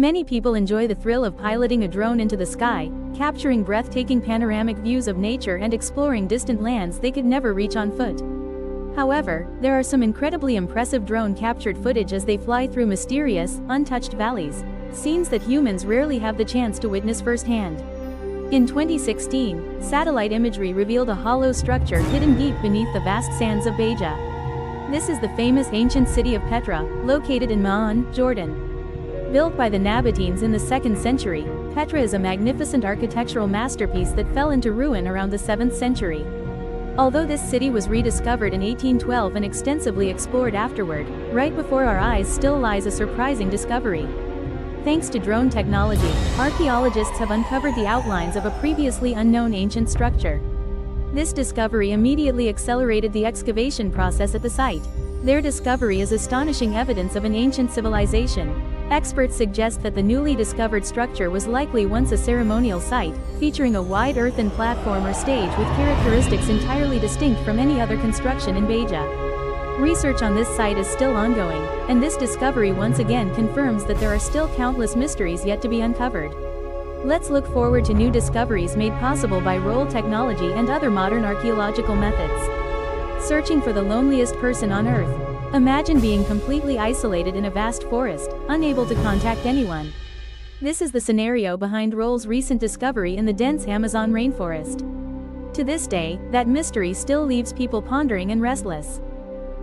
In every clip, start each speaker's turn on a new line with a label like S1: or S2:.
S1: Many people enjoy the thrill of piloting a drone into the sky, capturing breathtaking panoramic views of nature and exploring distant lands they could never reach on foot. However, there are some incredibly impressive drone-captured footage as they fly through mysterious, untouched valleys, scenes that humans rarely have the chance to witness firsthand. In 2016, satellite imagery revealed a hollow structure hidden deep beneath the vast sands of Beja. This is the famous ancient city of Petra, located in Ma'an, Jordan. Built by the Nabateans in the 2nd century, Petra is a magnificent architectural masterpiece that fell into ruin around the 7th century. Although this city was rediscovered in 1812 and extensively explored afterward, right before our eyes still lies a surprising discovery. Thanks to drone technology, archaeologists have uncovered the outlines of a previously unknown ancient structure. This discovery immediately accelerated the excavation process at the site. Their discovery is astonishing evidence of an ancient civilization. Experts suggest that the newly discovered structure was likely once a ceremonial site, featuring a wide earthen platform or stage with characteristics entirely distinct from any other construction in Beja. Research on this site is still ongoing, and this discovery once again confirms that there are still countless mysteries yet to be uncovered. Let's look forward to new discoveries made possible by roll technology and other modern archaeological methods. Searching for the loneliest person on Earth. Imagine being completely isolated in a vast forest, unable to contact anyone. This is the scenario behind Roll's recent discovery in the dense Amazon rainforest. To this day, that mystery still leaves people pondering and restless.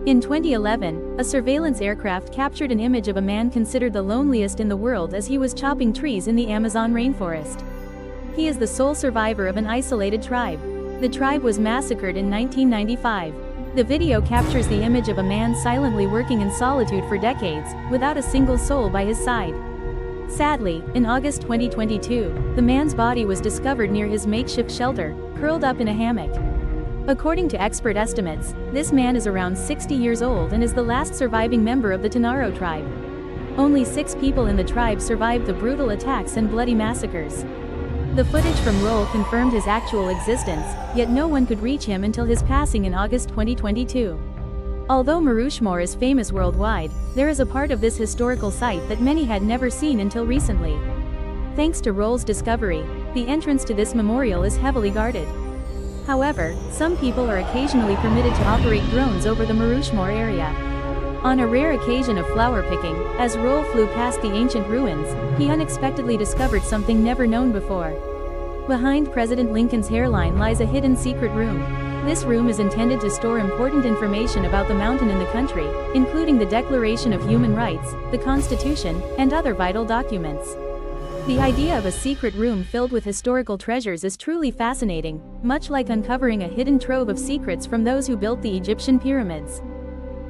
S1: In 2011, a surveillance aircraft captured an image of a man considered the loneliest in the world as he was chopping trees in the Amazon rainforest. He is the sole survivor of an isolated tribe. The tribe was massacred in 1995. The video captures the image of a man silently working in solitude for decades, without a single soul by his side. Sadly, in August 2022, the man's body was discovered near his makeshift shelter, curled up in a hammock. According to expert estimates, this man is around 60 years old and is the last surviving member of the Tanaro tribe. Only 6 people in the tribe survived the brutal attacks and bloody massacres. The footage from Roll confirmed his actual existence, yet no one could reach him until his passing in August 2022. Although Marushmore is famous worldwide, there is a part of this historical site that many had never seen until recently. Thanks to Roll's discovery, the entrance to this memorial is heavily guarded. However, some people are occasionally permitted to operate drones over the Marushmore area. On a rare occasion of flower picking, as Roll flew past the ancient ruins, he unexpectedly discovered something never known before. Behind President Lincoln's hairline lies a hidden secret room. This room is intended to store important information about the mountain in the country, including the Declaration of Human Rights, the Constitution, and other vital documents. The idea of a secret room filled with historical treasures is truly fascinating, much like uncovering a hidden trove of secrets from those who built the Egyptian pyramids.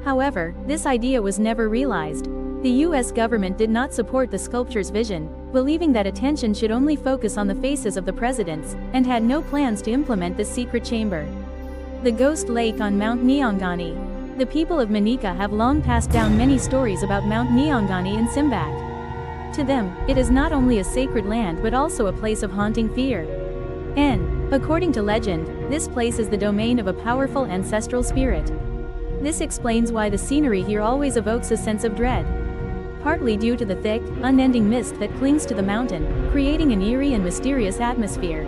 S1: However, this idea was never realized. The US government did not support the sculpture's vision, believing that attention should only focus on the faces of the presidents, and had no plans to implement this secret chamber. The Ghost Lake on Mount Nyangani. The people of Manica have long passed down many stories about Mount Nyangani in Simbak. To them, it is not only a sacred land but also a place of haunting fear. According to legend, this place is the domain of a powerful ancestral spirit. This explains why the scenery here always evokes a sense of dread. Partly due to the thick, unending mist that clings to the mountain, creating an eerie and mysterious atmosphere.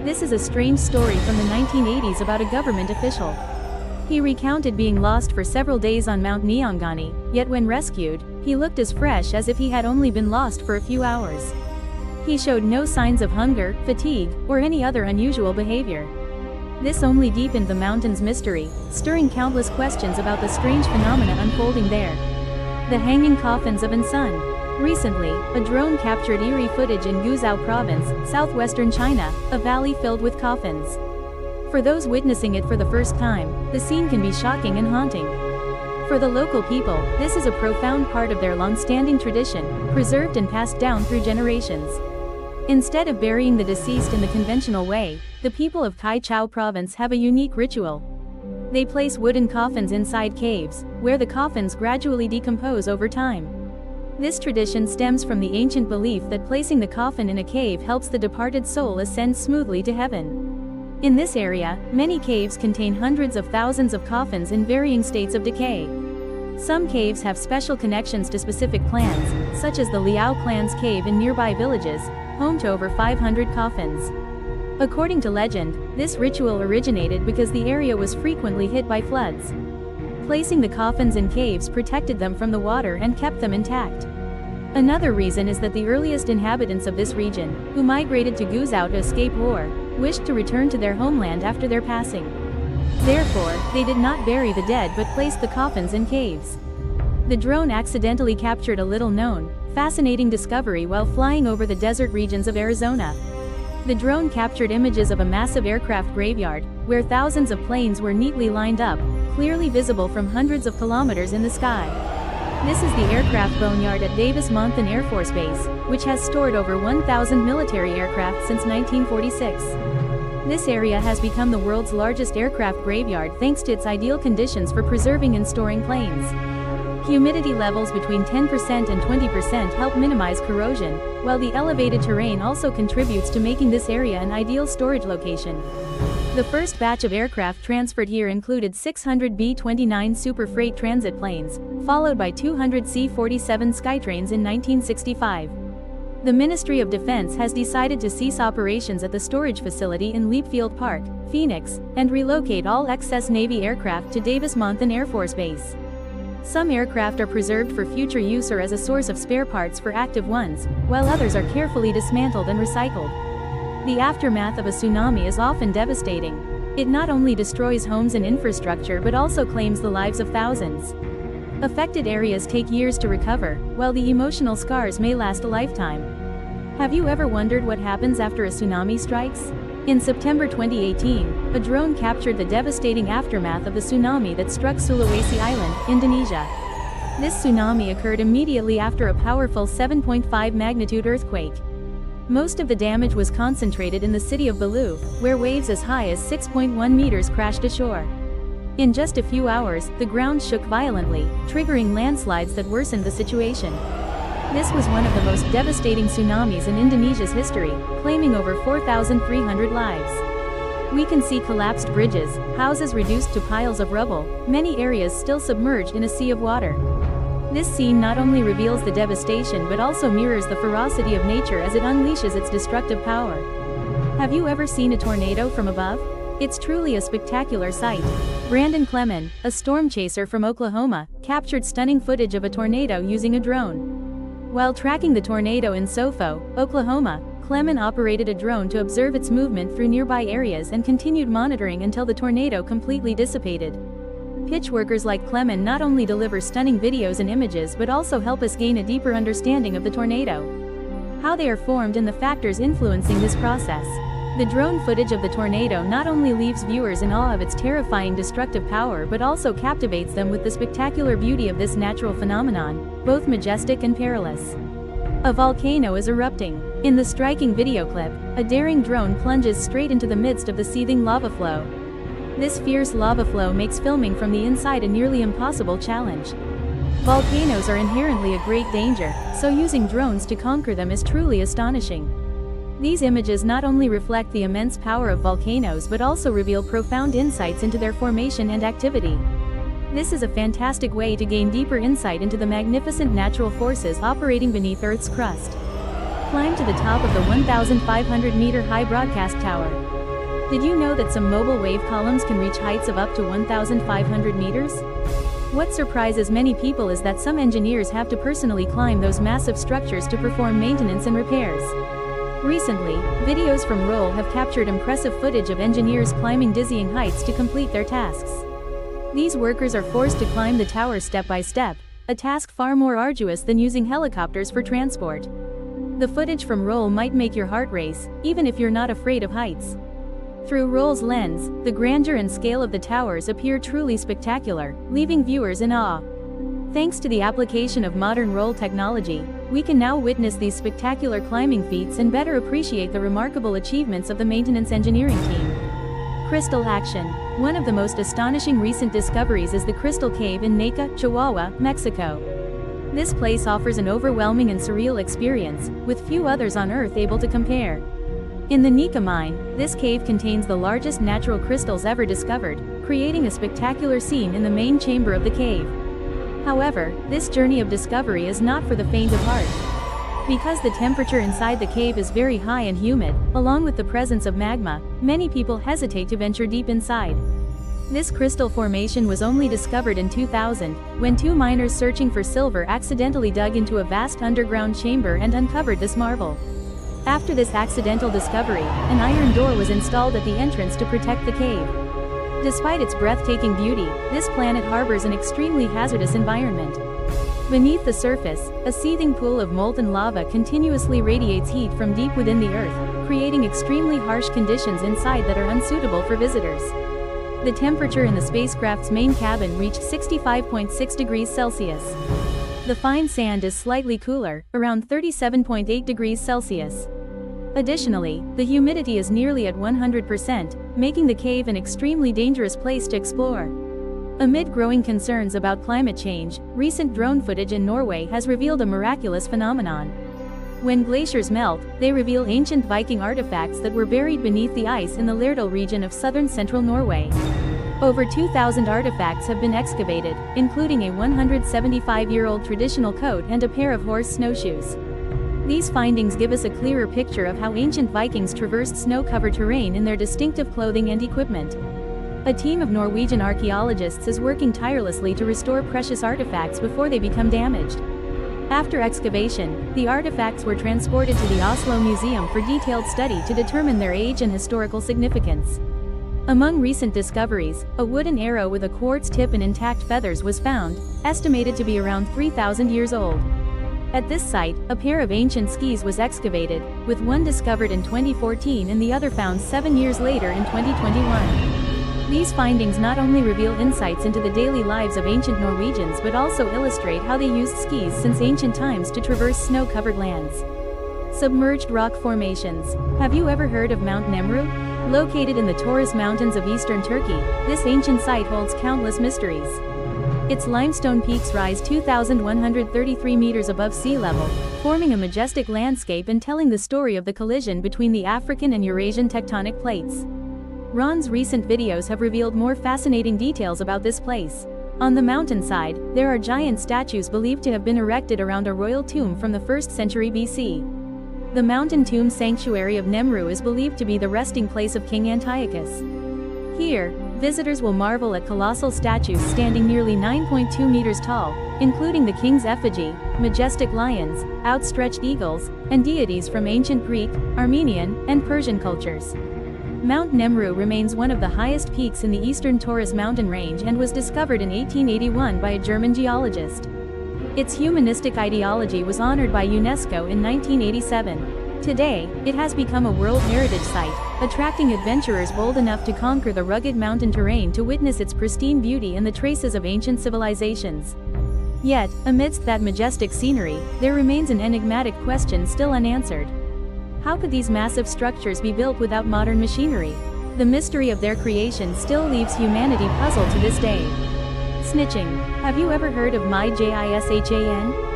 S1: This is a strange story from the 1980s about a government official. He recounted being lost for several days on Mount Nyangani, yet when rescued, he looked as fresh as if he had only been lost for a few hours. He showed no signs of hunger, fatigue, or any other unusual behavior. This only deepened the mountain's mystery, stirring countless questions about the strange phenomena unfolding there. The hanging coffins of Ansun. Recently, a drone captured eerie footage in Guizhou province, southwestern China, a valley filled with coffins. For those witnessing it for the first time, the scene can be shocking and haunting. For the local people, this is a profound part of their long-standing tradition, preserved and passed down through generations. Instead of burying the deceased in the conventional way, the people of Kaichou province have a unique ritual. They place wooden coffins inside caves, where the coffins gradually decompose over time. This tradition stems from the ancient belief that placing the coffin in a cave helps the departed soul ascend smoothly to heaven. In this area, many caves contain hundreds of thousands of coffins in varying states of decay. Some caves have special connections to specific clans, such as the Liao clan's cave in nearby villages, home to over 500 coffins. According to legend, this ritual originated because the area was frequently hit by floods. Placing the coffins in caves protected them from the water and kept them intact. Another reason is that the earliest inhabitants of this region, who migrated to Guzhou to escape war, wished to return to their homeland after their passing. Therefore, they did not bury the dead but placed the coffins in caves. The drone accidentally captured a little-known, fascinating discovery while flying over the desert regions of Arizona. The drone captured images of a massive aircraft graveyard, where thousands of planes were neatly lined up, clearly visible from hundreds of kilometers in the sky. This is the aircraft boneyard at Davis-Monthan Air Force Base, which has stored over 1,000 military aircraft since 1946. This area has become the world's largest aircraft graveyard thanks to its ideal conditions for preserving and storing planes. Humidity levels between 10% and 20% help minimize corrosion, while the elevated terrain also contributes to making this area an ideal storage location. The first batch of aircraft transferred here included 600 B-29 Super Freight transit planes, followed by 200 C-47 Skytrains in 1965. The Ministry of Defense has decided to cease operations at the storage facility in Leapfield Park, Phoenix, and relocate all excess Navy aircraft to Davis-Monthan Air Force Base. Some aircraft are preserved for future use or as a source of spare parts for active ones, while others are carefully dismantled and recycled. The aftermath of a tsunami is often devastating. It not only destroys homes and infrastructure but also claims the lives of thousands. Affected areas take years to recover, while the emotional scars may last a lifetime. Have you ever wondered what happens after a tsunami strikes? In September 2018, a drone captured the devastating aftermath of the tsunami that struck Sulawesi Island, Indonesia. This tsunami occurred immediately after a powerful 7.5 magnitude earthquake. Most of the damage was concentrated in the city of Belu, where waves as high as 6.1 meters crashed ashore. In just a few hours, the ground shook violently, triggering landslides that worsened the situation. This was one of the most devastating tsunamis in Indonesia's history, claiming over 4,300 lives. We can see collapsed bridges, houses reduced to piles of rubble, many areas still submerged in a sea of water. This scene not only reveals the devastation but also mirrors the ferocity of nature as it unleashes its destructive power. Have you ever seen a tornado from above? It's truly a spectacular sight. Brandon Clemen, a storm chaser from Oklahoma, captured stunning footage of a tornado using a drone. While tracking the tornado in Sofo, Oklahoma, Clemen operated a drone to observe its movement through nearby areas and continued monitoring until the tornado completely dissipated. Pitch workers like Clemen not only deliver stunning videos and images but also help us gain a deeper understanding of the tornado, how they are formed and the factors influencing this process. The drone footage of the tornado not only leaves viewers in awe of its terrifying destructive power but also captivates them with the spectacular beauty of this natural phenomenon, both majestic and perilous. A volcano is erupting. In the striking video clip, a daring drone plunges straight into the midst of the seething lava flow. This fierce lava flow makes filming from the inside a nearly impossible challenge. Volcanoes are inherently a great danger, so using drones to conquer them is truly astonishing. These images not only reflect the immense power of volcanoes but also reveal profound insights into their formation and activity. This is a fantastic way to gain deeper insight into the magnificent natural forces operating beneath Earth's crust. Climb to the top of the 1,500-meter high broadcast tower. Did you know that some mobile wave columns can reach heights of up to 1,500 meters? What surprises many people is that some engineers have to personally climb those massive structures to perform maintenance and repairs. Recently, videos from Roll have captured impressive footage of engineers climbing dizzying heights to complete their tasks. These workers are forced to climb the tower step by step, a task far more arduous than using helicopters for transport. The footage from Roll might make your heart race, even if you're not afraid of heights. Through Roll's lens, the grandeur and scale of the towers appear truly spectacular, leaving viewers in awe. Thanks to the application of modern roll technology, we can now witness these spectacular climbing feats and better appreciate the remarkable achievements of the maintenance engineering team. Crystal action. One of the most astonishing recent discoveries is the Crystal Cave in Naka, Chihuahua, Mexico. This place offers an overwhelming and surreal experience, with few others on Earth able to compare. In the Nika mine, this cave contains the largest natural crystals ever discovered, creating a spectacular scene in the main chamber of the cave. However, this journey of discovery is not for the faint of heart. Because the temperature inside the cave is very high and humid, along with the presence of magma, many people hesitate to venture deep inside. This crystal formation was only discovered in 2000, when two miners searching for silver accidentally dug into a vast underground chamber and uncovered this marvel. After this accidental discovery, an iron door was installed at the entrance to protect the cave. Despite its breathtaking beauty, this planet harbors an extremely hazardous environment. Beneath the surface, a seething pool of molten lava continuously radiates heat from deep within the earth, creating extremely harsh conditions inside that are unsuitable for visitors. The temperature in the spacecraft's main cabin reached 65.6 degrees Celsius. The fine sand is slightly cooler, around 37.8 degrees Celsius. Additionally, the humidity is nearly at 100%, making the cave an extremely dangerous place to explore. Amid growing concerns about climate change, recent drone footage in Norway has revealed a miraculous phenomenon. When glaciers melt, they reveal ancient Viking artifacts that were buried beneath the ice in the Lærdal region of southern central Norway. Over 2,000 artifacts have been excavated, including a 175-year-old traditional coat and a pair of horse snowshoes. These findings give us a clearer picture of how ancient Vikings traversed snow-covered terrain in their distinctive clothing and equipment. A team of Norwegian archaeologists is working tirelessly to restore precious artifacts before they become damaged. After excavation, the artifacts were transported to the Oslo Museum for detailed study to determine their age and historical significance. Among recent discoveries, a wooden arrow with a quartz tip and intact feathers was found, estimated to be around 3,000 years old. At this site, a pair of ancient skis was excavated, with one discovered in 2014 and the other found 7 years later in 2021. These findings not only reveal insights into the daily lives of ancient Norwegians but also illustrate how they used skis since ancient times to traverse snow-covered lands. Submerged rock formations. Have you ever heard of Mount Nemrut? Located in the Taurus Mountains of eastern Turkey, this ancient site holds countless mysteries. Its limestone peaks rise 2,133 meters above sea level, forming a majestic landscape and telling the story of the collision between the African and Eurasian tectonic plates. Ron's recent videos have revealed more fascinating details about this place. On the mountainside, there are giant statues believed to have been erected around a royal tomb from the 1st century BC. The mountain tomb sanctuary of Nemrut is believed to be the resting place of King Antiochus. Here, visitors will marvel at colossal statues standing nearly 9.2 meters tall, including the king's effigy, majestic lions, outstretched eagles, and deities from ancient Greek, Armenian, and Persian cultures. Mount Nemrut remains one of the highest peaks in the eastern Taurus mountain range and was discovered in 1881 by a German geologist. Its humanistic ideology was honored by UNESCO in 1987. Today, it has become a World Heritage Site, attracting adventurers bold enough to conquer the rugged mountain terrain to witness its pristine beauty and the traces of ancient civilizations. Yet, amidst that majestic scenery, there remains an enigmatic question still unanswered. How could these massive structures be built without modern machinery? The mystery of their creation still leaves humanity puzzled to this day. Snitching. Have you ever heard of Mijishan?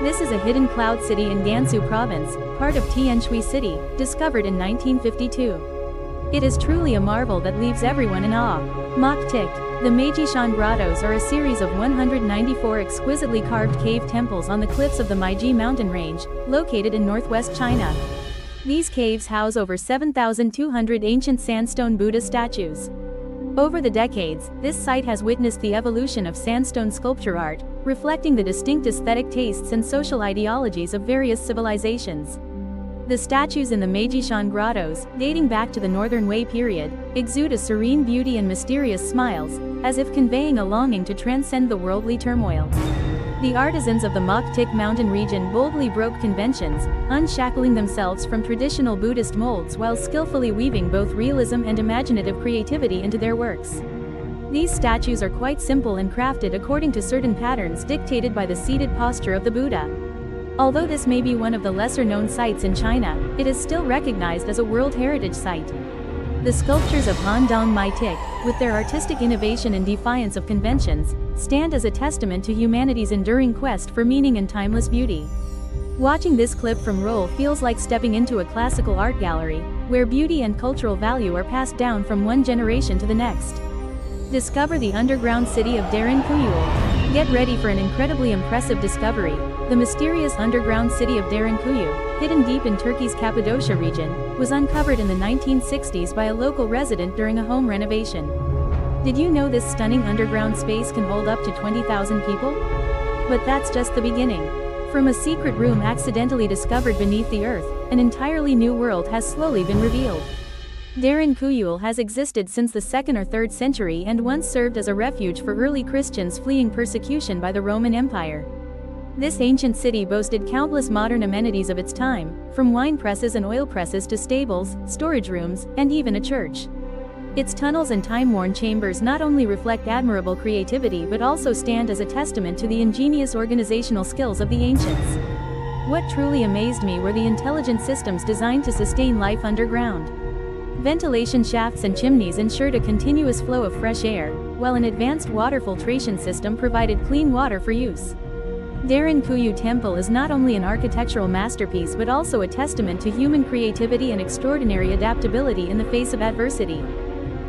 S1: This is a hidden cloud city in Gansu province, part of Tien Shui City, discovered in 1952. It is truly a marvel that leaves everyone in awe. Mok Tik. The Mijishan Grottos are a series of 194 exquisitely carved cave temples on the cliffs of the Meiji mountain range, located in northwest China. These caves house over 7,200 ancient sandstone Buddha statues. Over the decades, this site has witnessed the evolution of sandstone sculpture art, reflecting the distinct aesthetic tastes and social ideologies of various civilizations. The statues in the Mijishan Grottos, dating back to the Northern Wei period, exude a serene beauty and mysterious smiles, as if conveying a longing to transcend the worldly turmoil. The artisans of the Mok Tik mountain region boldly broke conventions, unshackling themselves from traditional Buddhist molds while skillfully weaving both realism and imaginative creativity into their works. These statues are quite simple and crafted according to certain patterns dictated by the seated posture of the Buddha. Although this may be one of the lesser-known sites in China, it is still recognized as a World Heritage Site. The sculptures of Han Dong Mai Tik, with their artistic innovation and defiance of conventions, stand as a testament to humanity's enduring quest for meaning and timeless beauty. Watching this clip from Roll feels like stepping into a classical art gallery, where beauty and cultural value are passed down from one generation to the next. Discover the underground city of Darin Kuyul. Get ready for an incredibly impressive discovery. The mysterious underground city of Derinkuyu, hidden deep in Turkey's Cappadocia region, was uncovered in the 1960s by a local resident during a home renovation. Did you know this stunning underground space can hold up to 20,000 people? But that's just the beginning. From a secret room accidentally discovered beneath the earth, an entirely new world has slowly been revealed. Derinkuyu has existed since the 2nd or 3rd century and once served as a refuge for early Christians fleeing persecution by the Roman Empire. This ancient city boasted countless modern amenities of its time, from wine presses and oil presses to stables, storage rooms, and even a church. Its tunnels and time-worn chambers not only reflect admirable creativity but also stand as a testament to the ingenious organizational skills of the ancients. What truly amazed me were the intelligent systems designed to sustain life underground. Ventilation shafts and chimneys ensured a continuous flow of fresh air, while an advanced water filtration system provided clean water for use. Derinkuyu Temple is not only an architectural masterpiece but also a testament to human creativity and extraordinary adaptability in the face of adversity.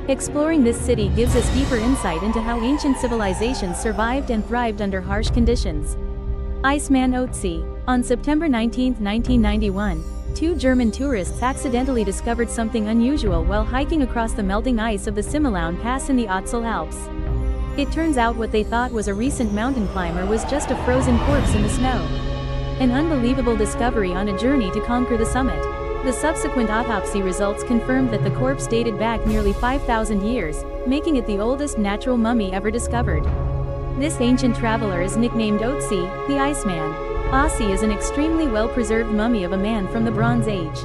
S1: Exploring this city gives us deeper insight into how ancient civilizations survived and thrived under harsh conditions. Iceman Otzi. On September 19, 1991, 2 German tourists accidentally discovered something unusual while hiking across the melting ice of the Simalaun Pass in the Ötztal Alps. It turns out what they thought was a recent mountain climber was just a frozen corpse in the snow. An unbelievable discovery on a journey to conquer the summit. The subsequent autopsy results confirmed that the corpse dated back nearly 5,000 years, making it the oldest natural mummy ever discovered. This ancient traveler is nicknamed Otzi, the Iceman. Otzi is an extremely well-preserved mummy of a man from the Bronze Age.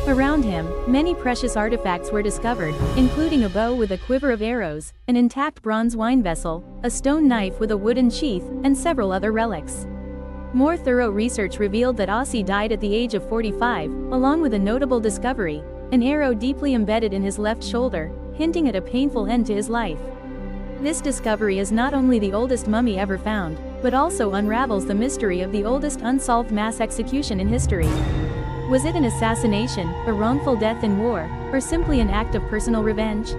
S1: Around him, many precious artifacts were discovered, including a bow with a quiver of arrows, an intact bronze wine vessel, a stone knife with a wooden sheath, and several other relics. More thorough research revealed that Otzi died at the age of 45, along with a notable discovery, an arrow deeply embedded in his left shoulder, hinting at a painful end to his life. This discovery is not only the oldest mummy ever found, but also unravels the mystery of the oldest unsolved mass execution in history. Was it an assassination, a wrongful death in war, or simply an act of personal revenge?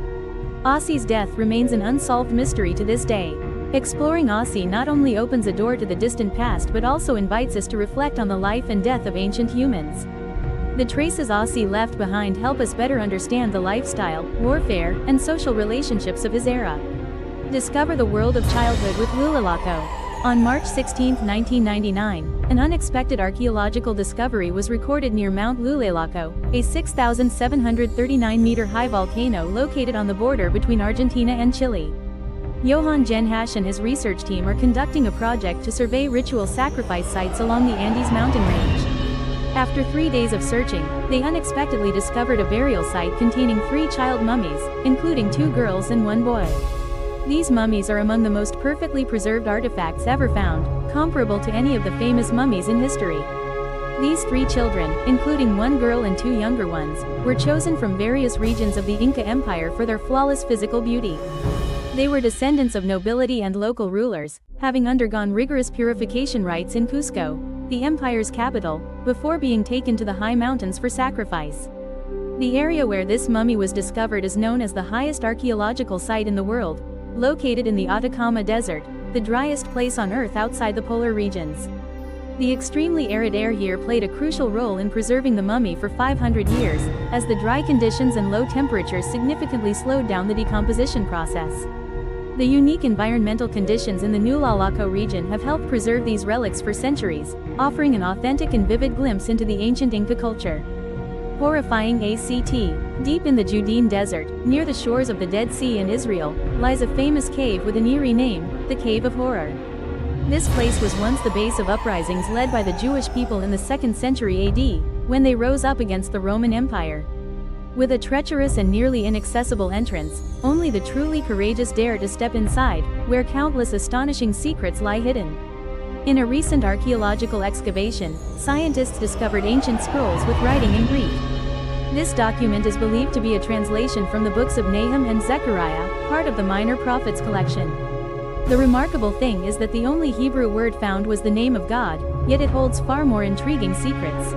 S1: Otzi's death remains an unsolved mystery to this day. Exploring Otzi not only opens a door to the distant past but also invites us to reflect on the life and death of ancient humans. The traces Otzi left behind help us better understand the lifestyle, warfare, and social relationships of his era. Discover the world of childhood with Lulilako. On March 16, 1999, an unexpected archaeological discovery was recorded near Mount Lulilako, a 6,739-meter high volcano located on the border between Argentina and Chile. Johann Genhash and his research team are conducting a project to survey ritual sacrifice sites along the Andes mountain range. After 3 days of searching, they unexpectedly discovered a burial site containing 3 child mummies, including 2 girls and 1 boy. These mummies are among the most perfectly preserved artifacts ever found, comparable to any of the famous mummies in history. These 3 children, including 1 girl and 2 younger ones, were chosen from various regions of the Inca Empire for their flawless physical beauty. They were descendants of nobility and local rulers, having undergone rigorous purification rites in Cusco, the empire's capital, before being taken to the high mountains for sacrifice. The area where this mummy was discovered is known as the highest archaeological site in the world, located in the Atacama Desert, the driest place on Earth outside the polar regions. The extremely arid air here played a crucial role in preserving the mummy for 500 years, as the dry conditions and low temperatures significantly slowed down the decomposition process. The unique environmental conditions in the Lulilako region have helped preserve these relics for centuries, offering an authentic and vivid glimpse into the ancient Inca culture. Horrifying ACT. Deep in the Judean Desert, near the shores of the Dead Sea in Israel, lies a famous cave with an eerie name, the Cave of Horror. This place was once the base of uprisings led by the Jewish people in the 2nd century AD, when they rose up against the Roman Empire. With a treacherous and nearly inaccessible entrance, only the truly courageous dare to step inside, where countless astonishing secrets lie hidden. In a recent archaeological excavation, scientists discovered ancient scrolls with writing in Greek. This document is believed to be a translation from the books of Nahum and Zechariah, part of the Minor Prophets collection. The remarkable thing is that the only Hebrew word found was the name of God, yet it holds far more intriguing secrets.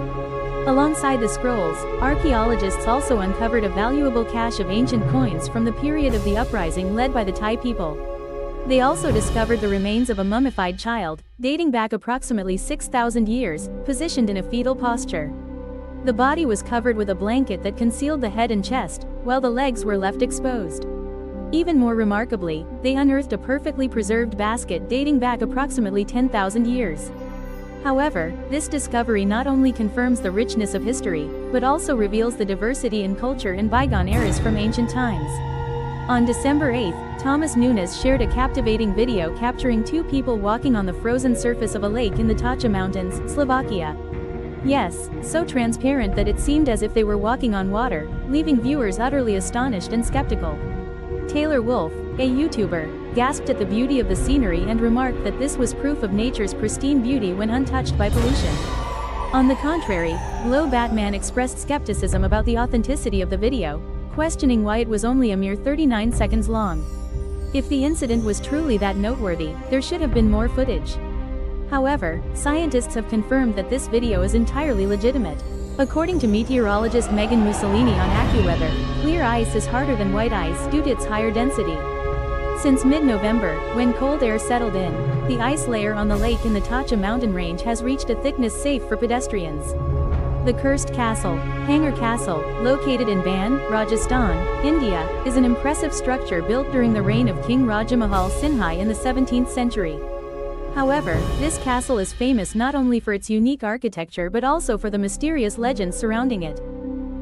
S1: Alongside the scrolls, archaeologists also uncovered a valuable cache of ancient coins from the period of the uprising led by the Thai people. They also discovered the remains of a mummified child, dating back approximately 6,000 years, positioned in a fetal posture. The body was covered with a blanket that concealed the head and chest, while the legs were left exposed. Even more remarkably, they unearthed a perfectly preserved basket dating back approximately 10,000 years. However, this discovery not only confirms the richness of history, but also reveals the diversity in culture in bygone eras from ancient times. On December 8, Thomas Nunes shared a captivating video capturing two people walking on the frozen surface of a lake in the Tacha Mountains, Slovakia. Yes, so transparent that it seemed as if they were walking on water, leaving viewers utterly astonished and skeptical. Taylor Wolfe, a YouTuber, gasped at the beauty of the scenery and remarked that this was proof of nature's pristine beauty when untouched by pollution. On the contrary, Glow Batman expressed skepticism about the authenticity of the video, questioning why it was only a mere 39 seconds long. If the incident was truly that noteworthy, there should have been more footage. However, scientists have confirmed that this video is entirely legitimate. According to meteorologist Megan Mussolini on AccuWeather, clear ice is harder than white ice due to its higher density. Since mid-November, when cold air settled in, the ice layer on the lake in the Tacha mountain range has reached a thickness safe for pedestrians. The Cursed Castle, Hangar Castle, located in Ban, Rajasthan, India, is an impressive structure built during the reign of King Rajamahal Sinhai in the 17th century. However, this castle is famous not only for its unique architecture but also for the mysterious legends surrounding it.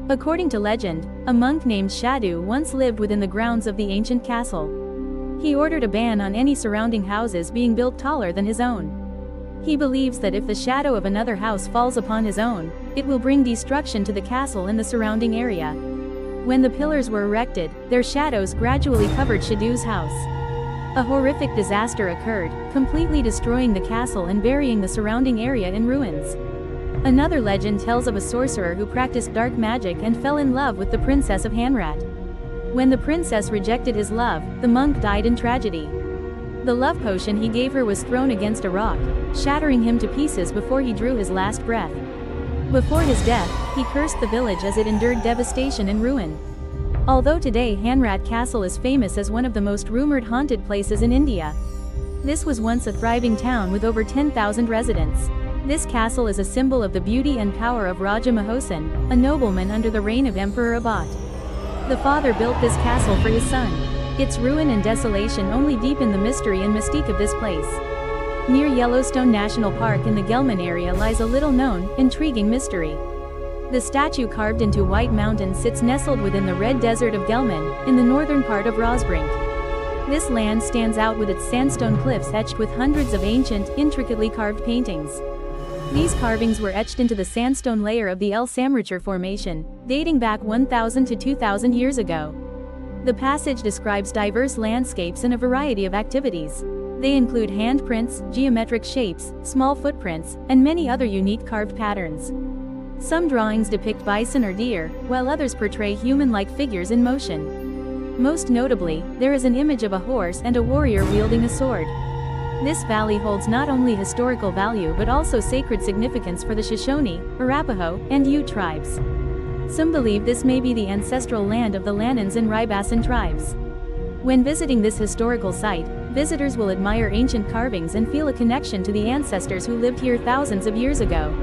S1: According to legend, a monk named Shadu once lived within the grounds of the ancient castle. He ordered a ban on any surrounding houses being built taller than his own. He believes that if the shadow of another house falls upon his own, it will bring destruction to the castle and the surrounding area. When the pillars were erected, their shadows gradually covered Shadu's house. A horrific disaster occurred, completely destroying the castle and burying the surrounding area in ruins. Another legend tells of a sorcerer who practiced dark magic and fell in love with the princess of Hanrat. When the princess rejected his love, the monk died in tragedy. The love potion he gave her was thrown against a rock, shattering him to pieces before he drew his last breath. Before his death, he cursed the village as it endured devastation and ruin. Although today Hanrat Castle is famous as one of the most rumored haunted places in India. This was once a thriving town with over 10,000 residents. This castle is a symbol of the beauty and power of Raja Mahosan, a nobleman under the reign of Emperor Abhat. The father built this castle for his son. Its ruin and desolation only deepen the mystery and mystique of this place. Near Yellowstone National Park in the Gelman area lies a little-known, intriguing mystery. The statue carved into White Mountain sits nestled within the Red Desert of Gelman, in the northern part of Rosbrink. This land stands out with its sandstone cliffs etched with hundreds of ancient, intricately carved paintings. These carvings were etched into the sandstone layer of the El Samricher Formation, dating back 1,000 to 2,000 years ago. The passage describes diverse landscapes and a variety of activities. They include handprints, geometric shapes, small footprints, and many other unique carved patterns. Some drawings depict bison or deer, while others portray human-like figures in motion. Most notably, there is an image of a horse and a warrior wielding a sword. This valley holds not only historical value but also sacred significance for the Shoshone, Arapaho, and Ute tribes. Some believe this may be the ancestral land of the Lanans and Ribasan tribes. When visiting this historical site, visitors will admire ancient carvings and feel a connection to the ancestors who lived here thousands of years ago.